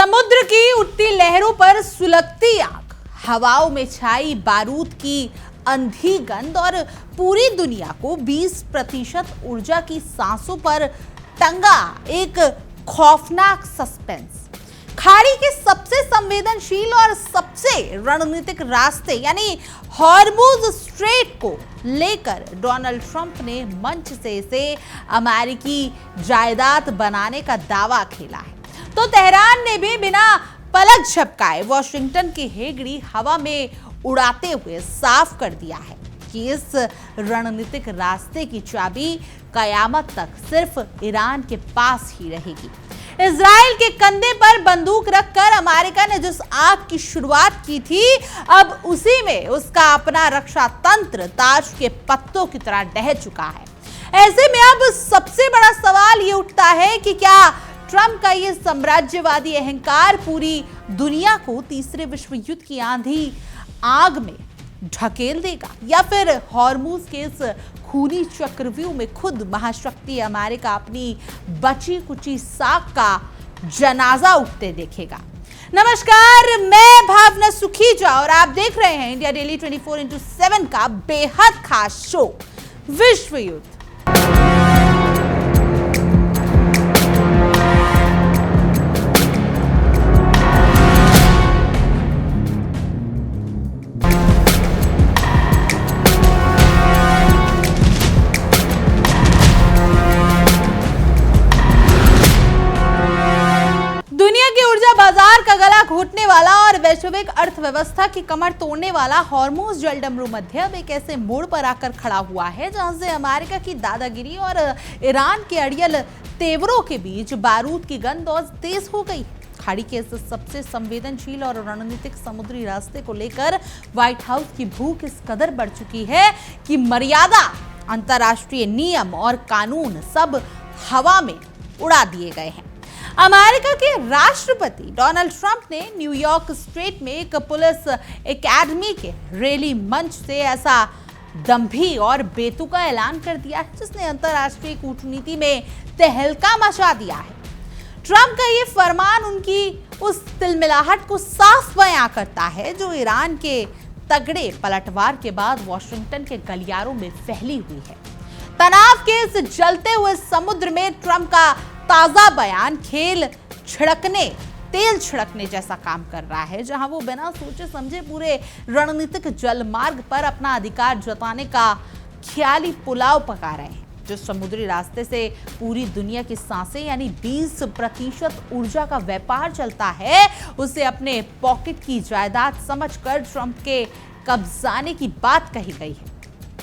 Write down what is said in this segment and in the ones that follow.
समुद्र की उठती लहरों पर सुलगती आग, हवाओं में छाई बारूद की अंधी गंध और पूरी दुनिया को 20% ऊर्जा की सांसों पर टंगा एक खौफनाक सस्पेंस। खाड़ी के सबसे संवेदनशील और सबसे रणनीतिक रास्ते यानी हॉर्मुज स्ट्रेट को लेकर डोनाल्ड ट्रंप ने मंच से इसे अमेरिकी जायदाद बनाने का दावा खेला है, तो तेहरान ने भी बिना पलक झपकाए वॉशिंगटन की हेगड़ी हवा में उड़ाते हुए साफ कर दिया है कि इस रणनीतिक रास्ते की चाबी कयामत तक सिर्फ ईरान के पास ही रहेगी। इजराइल के कंधे पर बंदूक रखकर अमेरिका ने जिस आग की शुरुआत की थी, अब उसी में उसका अपना रक्षा तंत्र ताश के पत्तों की तरह ढह चुका है। ऐसे में अब सबसे बड़ा सवाल ये उठता है कि क्या ट्रंप का ये साम्राज्यवादी अहंकार पूरी दुनिया को तीसरे विश्व युद्ध की आंधी आग में ढकेल देगा, या फिर हॉर्मुज के इस खूनी चक्रव्यूह में खुद महाशक्ति अमेरिका अपनी बची कुची साख का जनाजा उठते देखेगा। नमस्कार, मैं भावना सुखीजा और आप देख रहे हैं इंडिया डेली 24x7 का बेहद खास शो विश्व युद्ध। बाजार का गला घोटने वाला और वैश्विक अर्थव्यवस्था की कमर तोड़ने वाला हॉर्मुज जलडमरू मध्य अब एक ऐसे मोड़ पर आकर खड़ा हुआ है जहां से अमेरिका की दादागिरी और ईरान के अड़ियल तेवरों के बीच बारूद की गंध और तेज हो गई। खाड़ी के इस सबसे संवेदनशील और रणनीतिक समुद्री रास्ते को लेकर व्हाइट हाउस की भूख इस कदर बढ़ चुकी है कि मर्यादा, अंतर्राष्ट्रीय नियम और कानून सब हवा में उड़ा दिए गए हैं। अमेरिका के राष्ट्रपति डोनाल्ड ट्रंप ने न्यूयॉर्क स्ट्रेट में एक पुलिस एकेडमी के रैली मंच से ऐसा दंभी और बेतुका ऐलान कर दिया है जिसने अंतर्राष्ट्रीय कूटनीति में तहलका मचा दिया है। ट्रंप का ये फरमान उनकी उस तिलमिलाहट को साफ बयां करता है जो ईरान के तगड़े पलटवार के बाद वॉशिंगटन के गलियारों में फैली हुई है। तनाव के इस जलते हुए समुद्र में ट्रंप का ताजा बयान तेल छिड़कने जैसा काम कर रहा है, जहां वो बिना सोचे समझे पूरे रणनीतिक जलमार्ग पर अपना अधिकार जताने का ख्याली पुलाव पका रहे हैं। जो समुद्री रास्ते से पूरी दुनिया की सांसें यानी 20% ऊर्जा का व्यापार चलता है, उसे अपने पॉकेट की जायदाद समझकर ट्रंप के कब्जाने की बात कही गई है।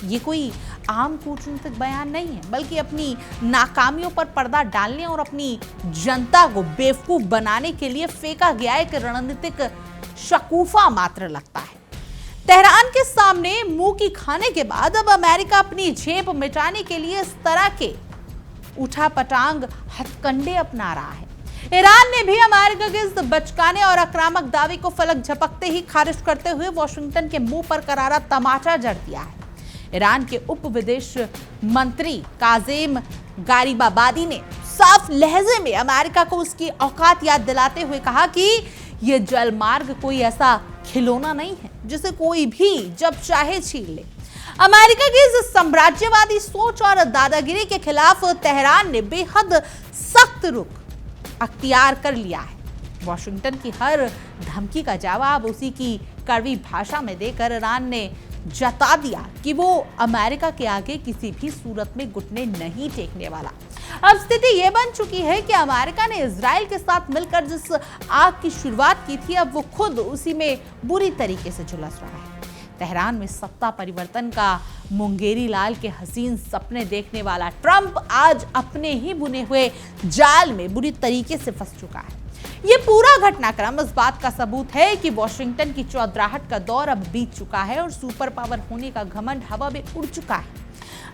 ये कोई आम कूटनीतिक बयान नहीं है, बल्कि अपनी नाकामियों पर पर्दा डालने और अपनी जनता को बेवकूफ बनाने के लिए फेंका गया एक रणनीतिक शकूफा मात्र लगता है। तेहरान के सामने मुंह की खाने के बाद अब अमेरिका अपनी झेप मिटाने के लिए इस तरह के उठापटांग हथकंडे अपना रहा है। ईरान ने भी अमेरिका के इस बचकाने और आक्रामक दावे को फलक झपकते ही खारिज करते हुए वॉशिंगटन के मुंह पर करारा तमाचा जड़ दिया है। ईरान के उप विदेश मंत्री काजेम गारिबाबादी ने साफ लहजे में अमेरिका को उसकी औकात याद दिलाते हुए कहा कि यह जलमार्ग कोई ऐसा खिलौना नहीं है जिसे कोई भी जब चाहे छीन ले। अमेरिका की इस साम्राज्यवादी सोच और दादागिरी के खिलाफ तेहरान ने बेहद सख्त रुख अख्तियार कर लिया है। वॉशिंगटन की हर धमकी का जवाब उसी की कड़वी भाषा में देकर ईरान ने जता दिया कि वो अमेरिका के आगे किसी भी सूरत में घुटने नहीं टेकने वाला। अब स्थिति ये बन चुकी है कि अमेरिका ने इजराइल के साथ मिलकर जिस आग की शुरुआत की थी, अब वो खुद उसी में बुरी तरीके से झुलस रहा है। तेहरान में सत्ता परिवर्तन का मुंगेरी लाल के हसीन सपने देखने वाला ट्रंप आज अपने ही बुने हुए जाल में बुरी तरीके से फंस चुका है। ये पूरा घटनाक्रम इस बात का सबूत है कि वॉशिंगटन की चौधराहट का दौर अब बीत चुका है और सुपर पावर होने का घमंड हवा में उड़ चुका है।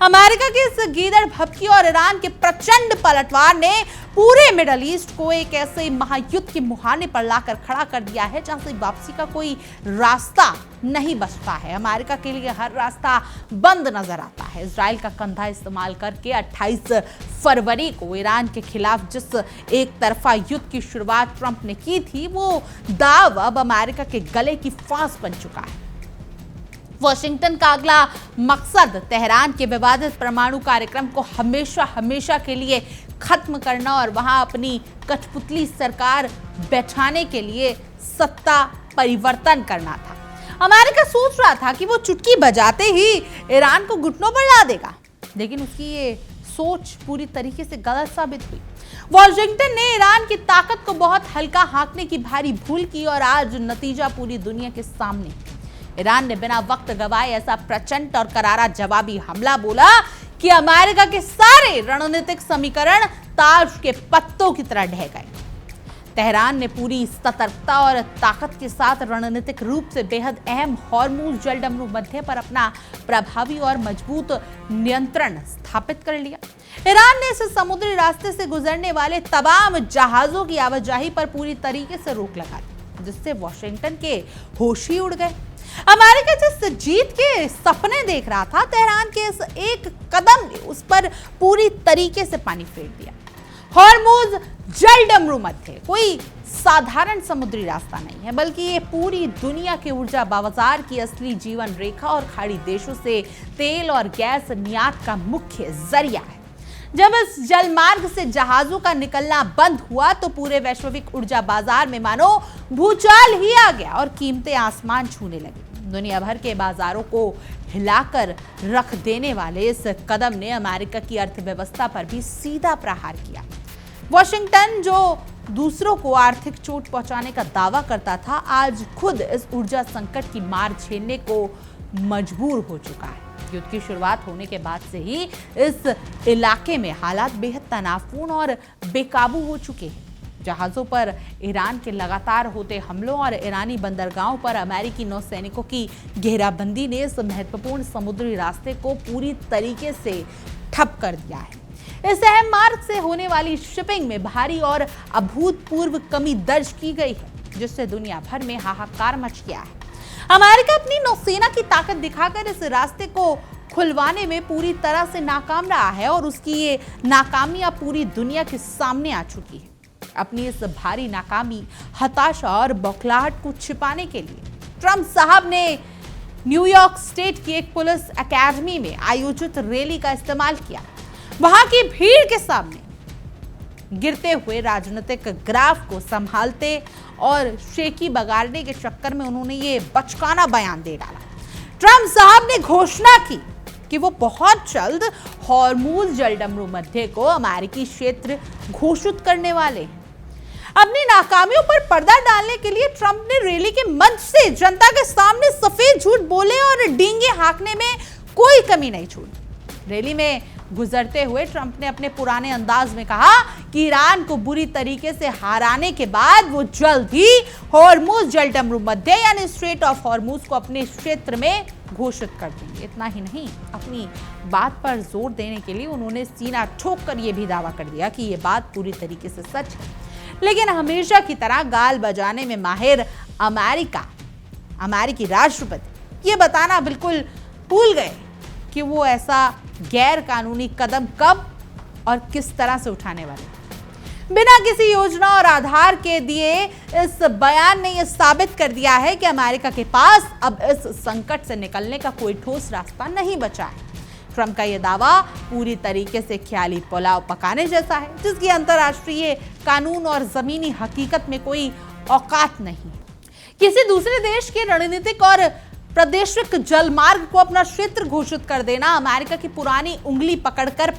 अमेरिका की इस गीदड़ भभकी और ईरान के प्रचंड पलटवार ने पूरे मिडल ईस्ट को एक ऐसे महायुद्ध के मुहाने पर लाकर खड़ा कर दिया है जहां से वापसी का कोई रास्ता नहीं बचता है। अमेरिका के लिए हर रास्ता बंद नजर आता है। इजराइल का कंधा इस्तेमाल करके 28 फरवरी को ईरान के खिलाफ जिस एक तरफा युद्ध की शुरुआत ट्रंप ने की थी, वो दाव अब अमेरिका के गले की फांस बन चुका है। वॉशिंगटन का अगला मकसद तेहरान के विवादित परमाणु कार्यक्रम को हमेशा के लिए खत्म करना और वहां अपनी कठपुतली सरकार बैठाने के लिए सत्ता परिवर्तन करना था। अमेरिका सोच रहा था कि वो चुटकी बजाते ही ईरान को घुटनों पर ला देगा, लेकिन उसकी ये सोच पूरी तरीके से गलत साबित हुई। वॉशिंगटन ने ईरान की ताकत को बहुत हल्का हांकने की भारी भूल की और आज नतीजा पूरी दुनिया के सामने। ईरान ने बिना वक्त गवाए ऐसा प्रचंड और करारा जवाबी हमला बोला कि अमेरिका के सारे रणनीतिक समीकरण ताज के पत्तों की तरह ढह गए। तेहरान ने पूरी सतर्कता और ताकत के साथ रणनीतिक रूप से बेहद अहम हॉर्मुज जलडमरू मध्य पर अपना प्रभावी और मजबूत नियंत्रण स्थापित कर लिया। ईरान ने इस समुद्री रास्ते से गुजरने वाले तमाम जहाजों की आवाजाही पर पूरी तरीके से रोक लगा दी, जिससे वॉशिंगटन के होश ही उड़ गए। अमेरिका जिस जीत के सपने देख रहा था, तेहरान के इस एक कदम ने उस पर पूरी तरीके से पानी फेर दिया। हॉर्मुज जलडमरू मध्य कोई साधारण समुद्री रास्ता नहीं है, बल्कि ये पूरी दुनिया के ऊर्जा बाजार की असली जीवन रेखा और खाड़ी देशों से तेल और गैस निर्यात का मुख्य जरिया है। जब इस जलमार्ग से जहाजों का निकलना बंद हुआ तो पूरे वैश्विक ऊर्जा बाजार में मानो भूचाल ही आ गया और कीमतें आसमान छूने लगी। दुनिया भर के बाजारों को हिलाकर रख देने वाले इस कदम ने अमेरिका की अर्थव्यवस्था पर भी सीधा प्रहार किया। वॉशिंगटन जो दूसरों को आर्थिक चोट पहुंचाने का दावा करता था, आज खुद इस ऊर्जा संकट की मार झेलने को मजबूर हो चुका है। युद्ध की शुरुआत होने के बाद से ही इस इलाके में हालात बेहद तनावपूर्ण और बेकाबू हो चुके हैं। जहाजों पर ईरान के लगातार होते हमलों और ईरानी बंदरगाहों पर अमेरिकी नौसैनिकों की घेराबंदी ने इस महत्वपूर्ण समुद्री रास्ते को पूरी तरीके से ठप कर दिया है। इस अहम मार्ग से होने वाली शिपिंग में भारी और अभूतपूर्व कमी दर्ज की गई है, जिससे दुनिया भर में हाहाकार मच गया है। अमेरिका अपनी नौसेना की ताकत दिखाकर इस रास्ते को खुलवाने में पूरी तरह से नाकाम रहा है और उसकी ये नाकामियां पूरी दुनिया के सामने आ चुकी है। अपनी इस भारी नाकामी, हताशा और बौखलाहट को छिपाने के लिए ट्रंप साहब ने न्यूयॉर्क स्टेट की एक पुलिस एकेडमी में आयोजित रैली का इस्तेमाल किया। वहां की भीड़ के सामने गिरते हुए राजनीतिक ग्राफ को संभालते और शेकी बगाड़ने के चक्कर में उन्होंने ये बचकाना बयान दे डाला। ट्रंप साहब ने घोषणा की कि वो बहुत जल्द हॉर्मुज जलडमरू मध्य को अमेरिकी क्षेत्र घोषित करने वाले हैं। अपनी नाकामियों पर पर्दा डालने के लिए ट्रंप ने रैली के मंच से जनता के सामने सफेद झूठ बोले और डींगे हाँकने में कोई कमी नहीं छोड़ी। रैली में गुजरते हुए ट्रंप ने अपने पुराने अंदाज में कहा कि ईरान को बुरी तरीके से हराने के बाद वो जल्द ही हॉर्मुज जलडमरू मध्य यानी स्ट्रेट ऑफ हॉर्मुज को अपने क्षेत्र में घोषित कर देंगे। इतना ही नहीं, अपनी बात पर जोर देने के लिए उन्होंने सीना ठोक कर यह भी दावा कर दिया कि ये बात पूरी तरीके से सच है। लेकिन हमेशा की तरह गाल बजाने में माहिर अमेरिकी राष्ट्रपति ये बताना बिल्कुल भूल गए कि वो ऐसा गैर कानूनी कदम कब और किस तरह से उठाने वाले। बिना किसी योजना और आधार के दिए इस बयान ने यह साबित कर दिया है कि अमेरिका के पास अब इस संकट से निकलने का कोई ठोस रास्ता नहीं बचा है। ट्रंप का यह दावा पूरी तरीके से ख्याली पुलाव पकाने जैसा है, जिसकी अंतर्राष्ट्रीय कानून और जमीनी हकीकत में कोई औकात नहीं। किसी दूसरे देश के रणनीतिक और प्रादेशिक जलमार्ग को अपना क्षेत्र घोषित कर देना अमेरिका की पुरानी उंगली पकड़कर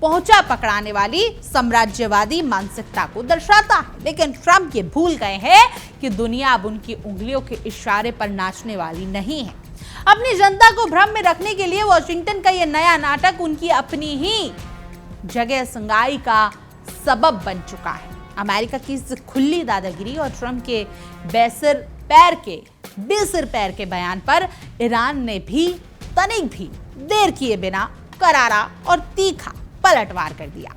पहुंचा पकड़ाने वाली साम्राज्यवादी मानसिकता को दर्शाता है। लेकिन ट्रंप ये भूल गए हैं कि दुनिया अब उनकी उंगलियों के इशारे पर नाचने वाली नहीं है। अपनी जनता को भ्रम में रखने के लिए वॉशिंगटन का यह नया नाटक उनकी अपनी ही जगह संगाई का सबब बन चुका है। अमेरिका की इस खुली दादागिरी और ट्रंप के बेसिर पैर के बयान पर ईरान ने भी तनिक भी देर किए बिना करारा और तीखा पलटवार कर दिया।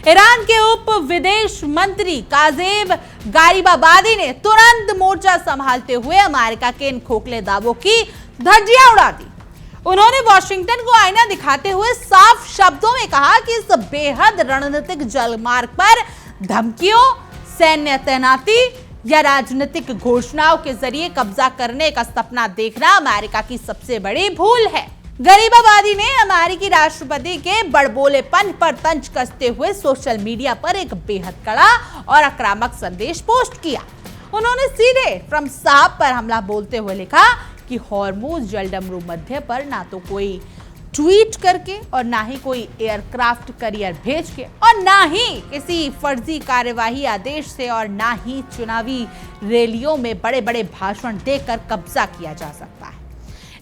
ईरान के उप विदेश मंत्री काजेम गारिबाबादी ने तुरंत मोर्चा संभालते हुए अमेरिका के इन खोखले दावों की धज्जियां उड़ा दी। उन्होंने वॉशिंगटन को आईना दिखाते हुए साफ शब्दों में कहा कि इस बेहद रणनीतिक जलमार्ग पर धमकियों, सैन्य तैनाती या राजनीतिक घोषणाओं के जरिए कब्जा करने का सपना देखना अमेरिका की सबसे बड़ी भूल है। गरीबाबादी ने अमेरिकी राष्ट्रपति के बड़बोलेपन पर तंज कसते हुए सोशल मीडिया पर एक बेहद कड़ा और आक्रामक संदेश पोस्ट किया। उन्होंने सीधे ट्रंप साहब पर हमला बोलते हुए लिखा कि हॉर्मुज जलडमरू मध्य पर ना तो कोई ट्वीट करके और ना ही कोई एयरक्राफ्ट करियर भेज के और ना ही किसी फर्जी कार्यवाही आदेश से और ना ही चुनावी रैलियों में बड़े बड़े भाषण देकर कब्जा किया जा सकता है।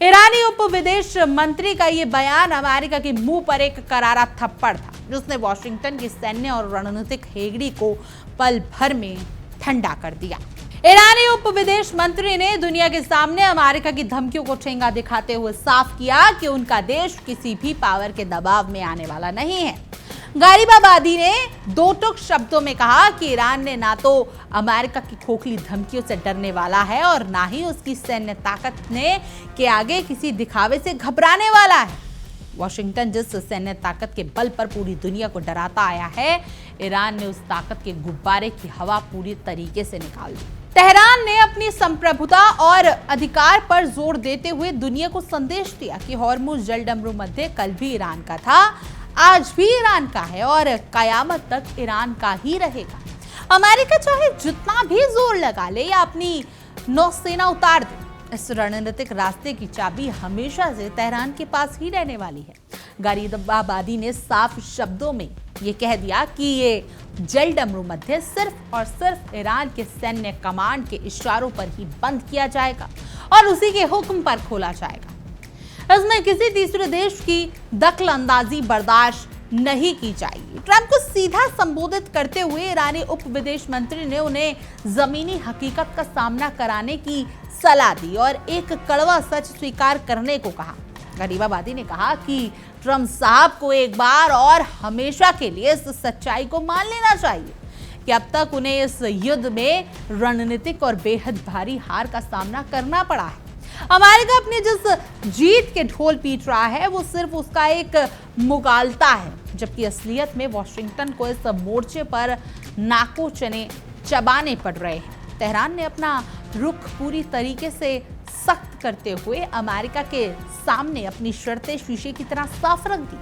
ईरानी उप विदेश मंत्री का ये बयान अमेरिका के मुंह पर एक करारा थप्पड़ था, जिसने वॉशिंगटन की सैन्य और रणनीतिक हेगड़ी को पल भर में ठंडा कर दिया। ईरानी उप विदेश मंत्री ने दुनिया के सामने अमेरिका की धमकियों को ठेंगा दिखाते हुए साफ किया कि उनका देश किसी भी पावर के दबाव में आने वाला नहीं है। गारिबाबादी ने दो टूक शब्दों में कहा कि ईरान ने ना तो अमेरिका की खोखली धमकियों से डरने वाला है और ना ही उसकी सैन्य ताकत ने के आगे किसी दिखावे से घबराने वाला है। वॉशिंगटन जिस सैन्य ताकत के बल पर पूरी दुनिया को डराता आया है, ईरान ने उस ताकत के गुब्बारे की हवा पूरी तरीके से निकाल दी। तेहरान ने अपनी संप्रभुता और अधिकार पर जोर देते हुए दुनिया को संदेश दिया कि हॉर्मुज जलडमरू मध्य कल भी ईरान का था, आज भी ईरान का है और कयामत तक ईरान का ही रहेगा। अमेरिका चाहे जितना भी जोर लगा ले या अपनी नौसेना उतार दे, इस रणनीतिक रास्ते की चाबी हमेशा से तेहरान के पास ही रहने वाली है। गारिबाबादी ने साफ शब्दों में ये कह दिया कि ये जलडमरू मध्य सिर्फ और सिर्फ ईरान के सैन्य कमांड के इशारों पर ही बंद किया जाएगा और उसी के हुक्म पर खोला जाएगा। इसमें किसी तीसरे देश की दखल अंदाजी बर्दाश्त नहीं की जाएगी। ट्रंप को सीधा संबोधित करते हुए ईरानी उप विदेश मंत्री ने उन्हें जमीनी हकीकत का सामना कराने की सलाह दी और एक कड़वा सच स्वीकार करने को कहा। गरीबाबादी ने कहा कि ट्रंप साहब को एक बार और हमेशा के लिए इस सच्चाई को मान लेना चाहिए कि अब तक उन्हें इस युद्ध में रणनीतिक और बेहद भारी हार का सामना करना पड़ा है। अमेरिका अपनी जिस जीत के ढोल पीट रहा है वो सिर्फ उसका एक मुगालता है, जबकि असलियत में वॉशिंगटन को इस मोर्चे पर नाको चने चबाने पड़ रहे हैं। तेहरान ने अपना रुख पूरी तरीके से सख्त करते हुए अमेरिका के सामने अपनी शर्तें शीशे की तरह साफ रख दी।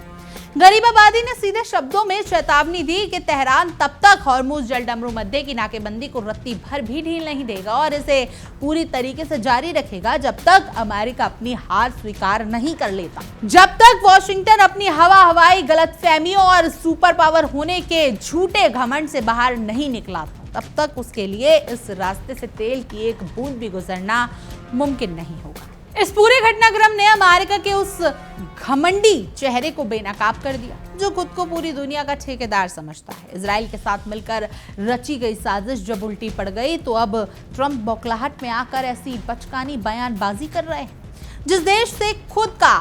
गरीबाबादी ने सीधे शब्दों में चेतावनी दी कि तेहरान तब तक हॉर्मुज जलडमरू मध्य की नाकेबंदी को रत्ती भर भी ढील नहीं देगा और इसे पूरी तरीके से जारी रखेगा जब तक अमेरिका अपनी हार स्वीकार नहीं कर लेता। जब तक वॉशिंगटन अपनी हवाई गलतफहमियों और सुपर पावर होने के झूठे घमंड से बाहर नहीं निकला था, तब तक उसके लिए इस रास्ते से तेल की एक बूंद भी गुजरना मुमकिन नहीं होगा। इस पूरे घटनाक्रम ने अमेरिका के उस घमंडी चेहरे को बेनकाब कर दिया जो खुद को पूरी दुनिया का ठेकेदार समझता है। इजराइल के साथ मिलकर रची गई साजिश जब उल्टी पड़ गई तो अब ट्रंप बौखलाहट में आकर ऐसी बचकानी बयानबाजी कर रहे हैं। जिस देश से खुद का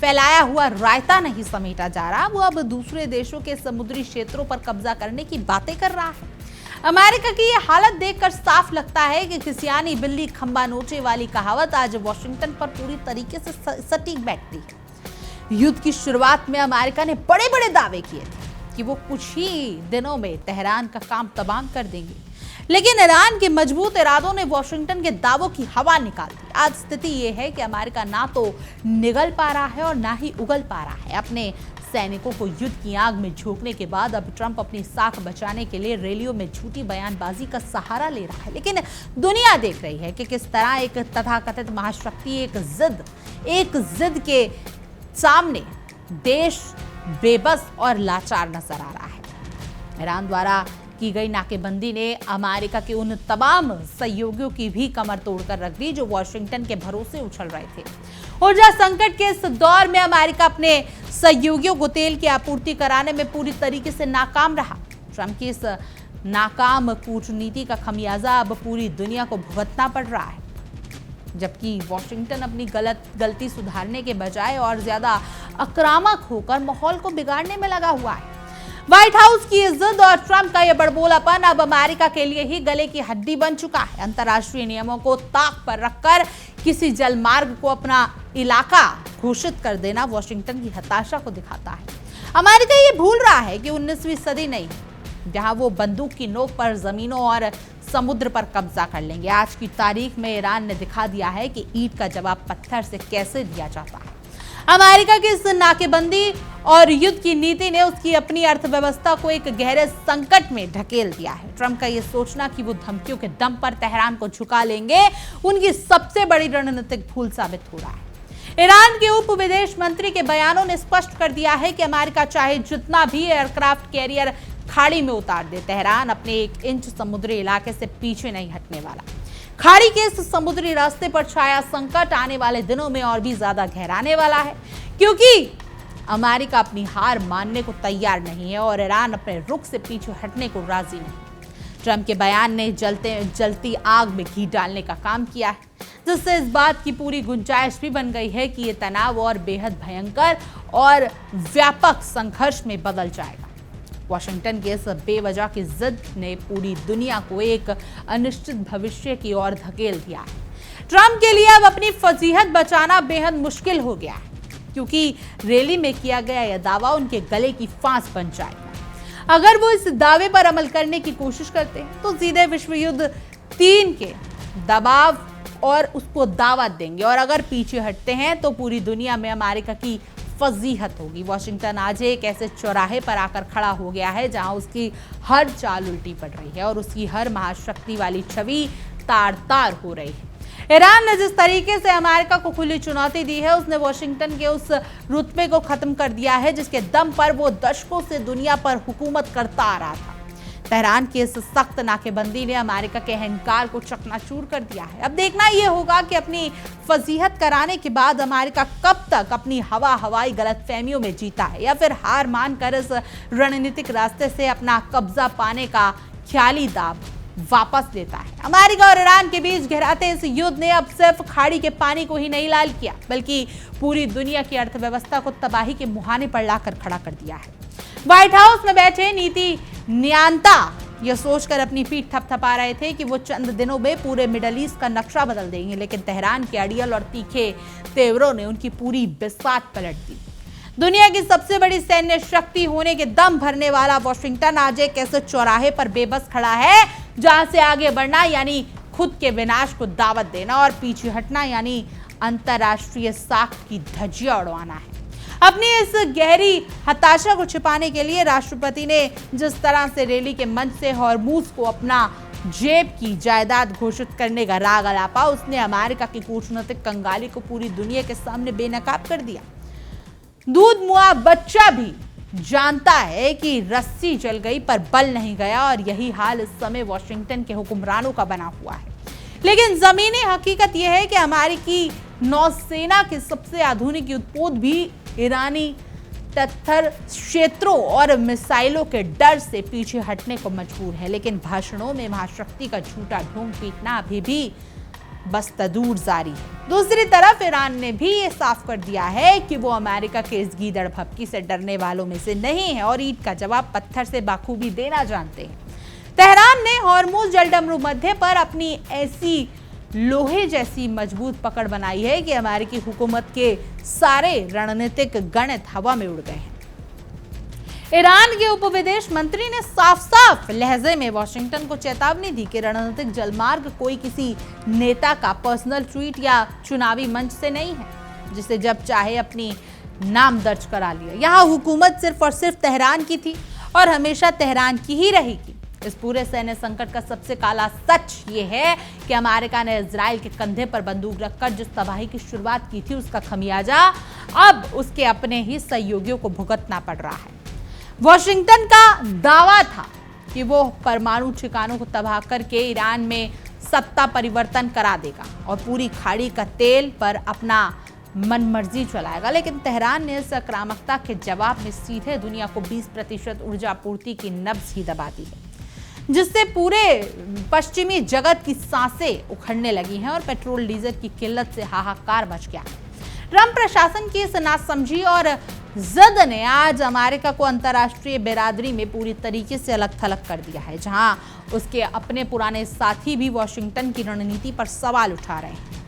फैलाया हुआ रायता नहीं समेटा जा रहा, वो अब दूसरे देशों के समुद्री क्षेत्रों पर कब्जा करने की बातें कर रहा है। अमेरिका की ये हालत देखकर साफ लगता है कि खिसियानी बिल्ली खंबा नोचे वाली कहावत आज वॉशिंगटन पर पूरी तरीके से सटीक बैठती है। युद्ध की शुरुआत में अमेरिका ने बड़े बड़े दावे किए थे कि वो कुछ ही दिनों में तेहरान का काम तमाम कर देंगे, लेकिन ईरान के मजबूत इरादों ने वॉशिंगटन के दावों की हवा निकाल दी। आज स्थिति ये है कि अमेरिका ना तो निगल पा रहा है और ना ही उगल पा रहा है। अपने सैनिकों को युद्ध की आग में झोंकने के बाद अब ट्रंप अपनी साख बचाने के लिए रैलियों में झूठी बयानबाजी का सहारा ले रहा है, लेकिन दुनिया देख रही है कि किस तरह एक तथाकथित महाशक्ति एक जिद के सामने देश बेबस और लाचार नजर आ रहा है। ईरान द्वारा की गई नाकेबंदी ने अमेरिका के उन तमाम सहयोगियों की भी कमर तोड़कर रख दी जो वॉशिंगटन के भरोसे उछल रहे थे। ऊर्जा संकट के इस दौर में अमेरिका अपने सहयोगियों को तेल की आपूर्ति कराने में पूरी तरीके से नाकाम रहा। ट्रंप की इस नाकाम कूटनीति का खमियाजा अब पूरी दुनिया को भुगतना पड़ रहा है। जबकि वॉशिंगटन अपनी गलती सुधारने के बजाय और ज्यादा आक्रामक होकर माहौल को बिगाड़ने में लगा हुआ है। व्हाइट हाउस की जिद और ट्रंप का यह बड़बोलापन अब अमेरिका के लिए ही गले की हड्डी बन चुका है। अंतर्राष्ट्रीय नियमों को ताक पर रखकर किसी जलमार्ग को अपना इलाका घोषित कर देना वॉशिंगटन की हताशा को दिखाता है। अमेरिका ये भूल रहा है कि 19वीं सदी नहीं, जहां वो बंदूक की नोक पर जमीनों और समुद्र पर कब्जा कर लेंगे। आज की तारीख में ईरान ने दिखा दिया है कि ईंट का जवाब पत्थर से कैसे दिया जाता है। अमेरिका की इस नाकेबंदी और युद्ध की नीति ने उसकी अपनी अर्थव्यवस्था को एक गहरे संकट में ढकेल दिया है। ट्रंप का यह सोचना कि वो धमकियों के दम पर तेहरान को झुका लेंगे, उनकी सबसे बड़ी रणनीतिक भूल साबित हो रहा है। ईरान के उप विदेश मंत्री के बयानों ने स्पष्ट कर दिया है कि अमेरिका चाहे जितना भी एयरक्राफ्ट कैरियर खाड़ी में उतार दे, तेहरान अपने 1 इंच समुद्री इलाके से पीछे नहीं हटने वाला। खाड़ी के इस समुद्री रास्ते पर छाया संकट आने वाले दिनों में और भी ज्यादा गहराने वाला है, क्योंकि अमेरिका अपनी हार मानने को तैयार नहीं है और ईरान अपने रुख से पीछे हटने को राजी नहीं। ट्रंप के बयान ने जलती आग में घी डालने का काम किया है, जिससे इस बात की पूरी गुंजाइश भी बन गई है कि ये तनाव और बेहद भयंकर और व्यापक संघर्ष में बदल जाएगा। वॉशिंगटन के इस बेवजह की जिद ने पूरी दुनिया को एक अनिश्चित भविष्य की ओर धकेल दिया है। ट्रंप के लिए अब अपनी फजीहत बचाना बेहद मुश्किल हो गया है, क्योंकि रैली में किया गया यह दावा उनके गले की फांस बन जाएगा। अगर वो इस दावे पर अमल करने की कोशिश करते हैं तो सीधे विश्व युद्ध 3 के दबाव और उसको दावत देंगे, और अगर पीछे हटते हैं तो पूरी दुनिया में अमेरिका की फजीहत होगी। वॉशिंगटन आज एक ऐसे चौराहे पर आकर खड़ा हो गया है जहां उसकी हर चाल उल्टी पड़ रही है और उसकी हर महाशक्ति वाली छवि तार-तार हो रही है। ईरान ने जिस तरीके से अमेरिका को खुली चुनौती दी है, उसने वॉशिंगटन के उस रुतबे को खत्म कर दिया है जिसके दम पर वो दशकों से दुनिया पर हुकूमत करता आ रहा था। तेहरान की इस सख्त नाकेबंदी ने अमेरिका के अहंकार को चकनाचूर कर दिया है। अब देखना यह होगा कि अपनी फजीहत कराने के बाद अमेरिका कब तक अपनी हवाई गलतफहमियों में जीता है, या फिर हार मानकर इस रणनीतिक रास्ते से अपना कब्जा पाने का ख्याली दाव वापस लेता है। अमेरिका और ईरान के बीच गहराते इस युद्ध ने अब सिर्फ खाड़ी के पानी को ही नहीं लाल किया, बल्कि पूरी दुनिया की अर्थव्यवस्था को तबाही के मुहाने पर लाकर खड़ा कर दिया है। व्हाइट हाउस में बैठे नीति नियंता यह सोचकर अपनी पीठ थपथपा रहे थे कि वो चंद दिनों में पूरे मिडल ईस्ट का नक्शा बदल देंगे, लेकिन तेहरान के अड़ियल और तीखे तेवरों ने उनकी पूरी बिसात पलट दी। दुनिया की सबसे बड़ी सैन्य शक्ति होने के दम भरने वाला वॉशिंगटन आज एक ऐसे चौराहे पर बेबस खड़ा है जहां से आगे बढ़ना यानी खुद के विनाश को दावत देना, और पीछे हटना यानी अंतर्राष्ट्रीय साख की धज्जियां उड़वाना है। अपनी इस गहरी हताशा को छिपाने के लिए राष्ट्रपति ने जिस तरह से रैली के मंच से हॉर्मूज को अपना जेब की जायदाद घोषित करने का राग अलापा, उसने अमेरिका की कूटनीतिक कंगाली को पूरी दुनिया के सामने बेनकाब कर दिया। दूध मुआ बच्चा भी जानता है कि रस्सी जल गई पर बल नहीं गया, और यही हाल इस समय वॉशिंगटन के हुक्मरानों का बना हुआ है। लेकिन जमीनी हकीकत यह है कि अमेरिकी नौसेना के सबसे आधुनिक युद्धपोत भी ईरानी तत्पर क्षेत्रों और मिसाइलों के डर से पीछे हटने को मजबूर है। लेकिन भाषणों में महाशक्ति का झूठा ढोंग पीटना अभी भी बस्तदूर जारी है। दूसरी तरफ ईरान ने भी ये साफ कर दिया है कि वो अमेरिका के इस गीदड़ भपकी से डरने वालों में से नहीं है और ईंट का जवाब पत्थर से बाखूबी देना जानते हैं। तेहरान ने हॉर्मुज जलडमरू मध्य पर अपनी ऐसी लोहे जैसी मजबूत पकड़ बनाई है कि अमेरिकी हुकूमत के सारे रणनीतिक गणित हवा में उड़ गए हैं। ईरान के उप विदेश मंत्री ने साफ लहजे में वॉशिंगटन को चेतावनी दी कि रणनीतिक जलमार्ग कोई किसी नेता का पर्सनल ट्वीट या चुनावी मंच से नहीं है जिसे जब चाहे अपनी नाम दर्ज करा लिया। यहाँ हुकूमत सिर्फ और सिर्फ तेहरान की थी और हमेशा तेहरान की ही रहेगी। इस पूरे सैन्य संकट का सबसे काला सच ये है कि अमेरिका ने इजराइल के कंधे पर बंदूक रखकर जिस तबाही की शुरुआत की थी उसका खमियाजा अब उसके अपने ही सहयोगियों को भुगतना पड़ रहा है। वॉशिंगटन का दावा था कि वो परमाणु ठिकानों को तबाह करके ईरान में सत्ता परिवर्तन करा देगा और पूरी खाड़ी का तेल पर अपना मनमर्जी चलाएगा, लेकिन तेहरान ने इस आक्रामकता के जवाब में सीधे दुनिया को 20% ऊर्जा आपूर्ति की नब्ज ही दबा दी है। जिससे पूरे पश्चिमी जगत की सांसें उखड़ने लगी हैं और पेट्रोल डीजल की किल्लत से हाहाकार मच गया। ट्रंप प्रशासन की इस नासमझी और जिद ने आज अमेरिका को अंतर्राष्ट्रीय बिरादरी में पूरी तरीके से अलग थलग कर दिया है, जहां उसके अपने पुराने साथी भी वॉशिंगटन की रणनीति पर सवाल उठा रहे हैं।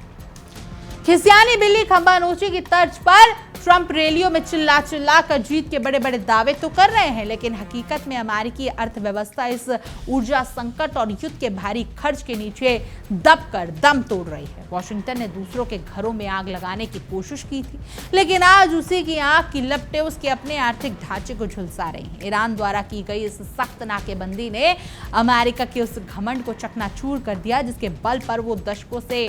खिसियानी बिल्ली खंबा नोची की तर्ज पर ट्रंप रैलियों में चिल्ला चिल्ला कर जीत के बड़े बड़े दावे तो कर रहे हैं, लेकिन हकीकत में अमेरिकी अर्थव्यवस्था इस ऊर्जा संकट और युद्ध के भारी खर्च के नीचे दबकर दम तोड़ रही है। वॉशिंगटन ने दूसरों के घरों में आग लगाने की कोशिश की थी, लेकिन आज उसी की आग की लपटें उसके अपने आर्थिक ढांचे को झुलसा रही हैं। ईरान द्वारा की गई इस सख्त नाकेबंदी ने अमेरिका के उस घमंड को चकनाचूर कर दिया, जिसके बल पर वो दशकों से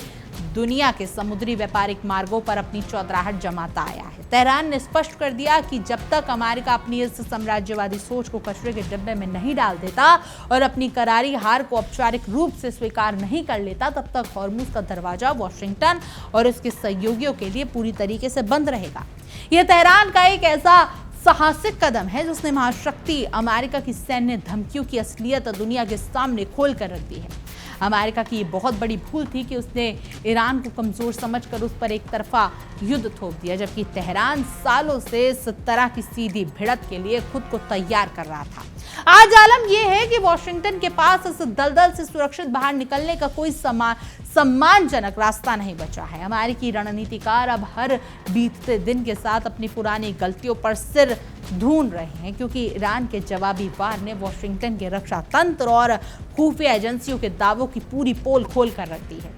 दुनिया के समुद्री व्यापारिक मार्गों पर अपनी चौधराहट जमाता आया है। तेहरान ने स्पष्ट कर दिया कि जब तक अमेरिका अपनी इस साम्राज्यवादी सोच को कचरे के डिब्बे में नहीं डाल देता और अपनी करारी हार को औपचारिक रूप से स्वीकार नहीं कर लेता, तब तक हॉर्मुज का दरवाजा वॉशिंगटन और उसके सहयोगियों के लिए पूरी तरीके से बंद रहेगा। यह तेहरान का एक ऐसा साहसिक कदम है जिसने महाशक्ति अमेरिका की सैन्य धमकियों की असलियत दुनिया के सामने खोल कर रख दी है। अमेरिका की ये बहुत बड़ी भूल थी कि उसने ईरान को कमजोर समझकर उस पर एक तरफा युद्ध थोप दिया, जबकि तेहरान सालों से इस तरह की सीधी भिड़त के लिए खुद को तैयार कर रहा था। आज आलम यह है कि वॉशिंगटन के पास इस दलदल से सुरक्षित बाहर निकलने का कोई सम्मानजनक रास्ता नहीं बचा है। अमेरिकी रणनीतिकार अब हर बीतते दिन के साथ अपनी पुरानी गलतियों पर सिर ढूंढ रहे हैं, क्योंकि ईरान के जवाबी वार ने वॉशिंगटन के रक्षा तंत्र और खुफिया एजेंसियों के दावों की पूरी पोल खोल कर रख दी है।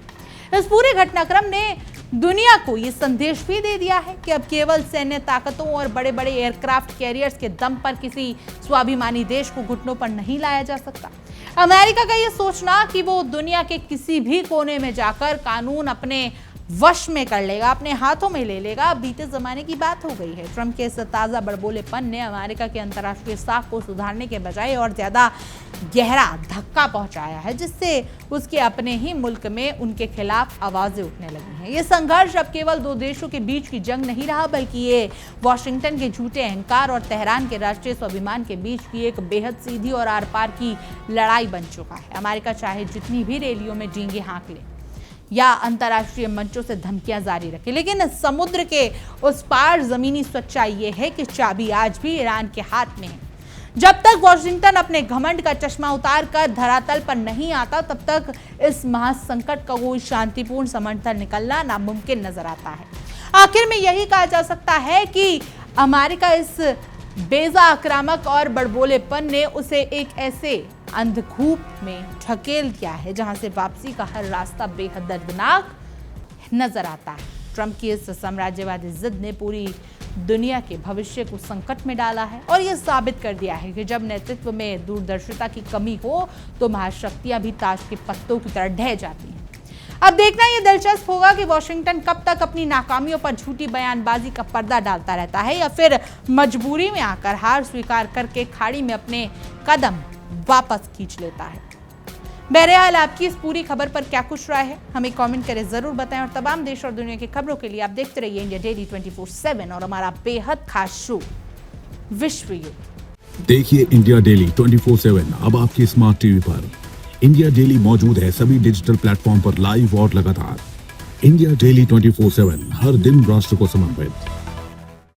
इस पूरे घटनाक्रम ने दुनिया को ये संदेश भी दे दिया है कि अब केवल सैन्य ताकतों और बड़े बड़े एयरक्राफ्ट कैरियर्स के दम पर किसी स्वाभिमानी देश को घुटनों पर नहीं लाया जा सकता। अमेरिका का ये सोचना कि वो दुनिया के किसी भी कोने में जाकर कानून अपने वश में कर लेगा, अपने हाथों में ले लेगा, बीते जमाने की बात हो गई है। ट्रंप के इस ताजा बड़बोलेपन ने अमेरिका के अंतर्राष्ट्रीय साख को सुधारने के बजाय और ज्यादा गहरा धक्का पहुंचाया है, जिससे उसके अपने ही मुल्क में उनके खिलाफ आवाजें उठने लगी हैं। ये संघर्ष अब केवल दो देशों के बीच की जंग नहीं रहा, बल्कि ये वॉशिंगटन के झूठे अहंकार और तेहरान के राष्ट्रीय स्वाभिमान के बीच की एक बेहद सीधी और आर पार की लड़ाई बन चुका है। अमेरिका चाहे जितनी भी रैलियों में डींगे हाँक ले या अंतर्राष्ट्रीय मंचों से धमकियां जारी रखे, लेकिन समुद्र के उस पार जमीनी सच्चाई ये है कि चाबी आज भी ईरान के हाथ में है। जब तक वॉशिंगटन अपने घमंड का चश्मा उतार कर धरातल पर नहीं आता, तब तक इस महासंकट का कोई शांतिपूर्ण समाधान निकलना नामुमकिन नजर आता है। आखिर में यही कहा जा सकता है कि अमेरिका इस बेजा आक्रामक और बड़बोलेपन ने उसे एक ऐसे अंधकूप में ढकेल दिया है जहां से वापसी का हर रास्ता बेहद दर्दनाक नजर आता है। ट्रंप की इस साम्राज्यवादी जिद ने पूरी दुनिया के भविष्य को संकट में डाला है और यह साबित कर दिया है कि जब नेतृत्व में दूरदर्शिता की कमी हो तो महाशक्तियां भी ताश के पत्तों की तरह ढह जाती हैं। अब देखना यह दिलचस्प होगा कि वॉशिंगटन कब तक अपनी नाकामियों पर झूठी बयानबाजी का पर्दा डालता रहता है या फिर मजबूरी में आकर हार स्वीकार करके खाड़ी में अपने कदम वापस खींच लेता है। बहरहाल आपकी इस पूरी खबर पर क्या कुछ राय है, हमें कमेंट करें जरूर बताएं और तमाम देश और दुनिया की खबरों के लिए आप देखते रहिए इंडिया डेली 24/7 और हमारा बेहद खास शो विश्व युद्ध। देखिए इंडिया डेली 24/7 अब आपकी स्मार्ट टीवी पर। इंडिया डेली मौजूद है सभी डिजिटल प्लेटफॉर्म पर लाइव और लगातार। इंडिया डेली 24/7 हर दिन राष्ट्र को समर्पित।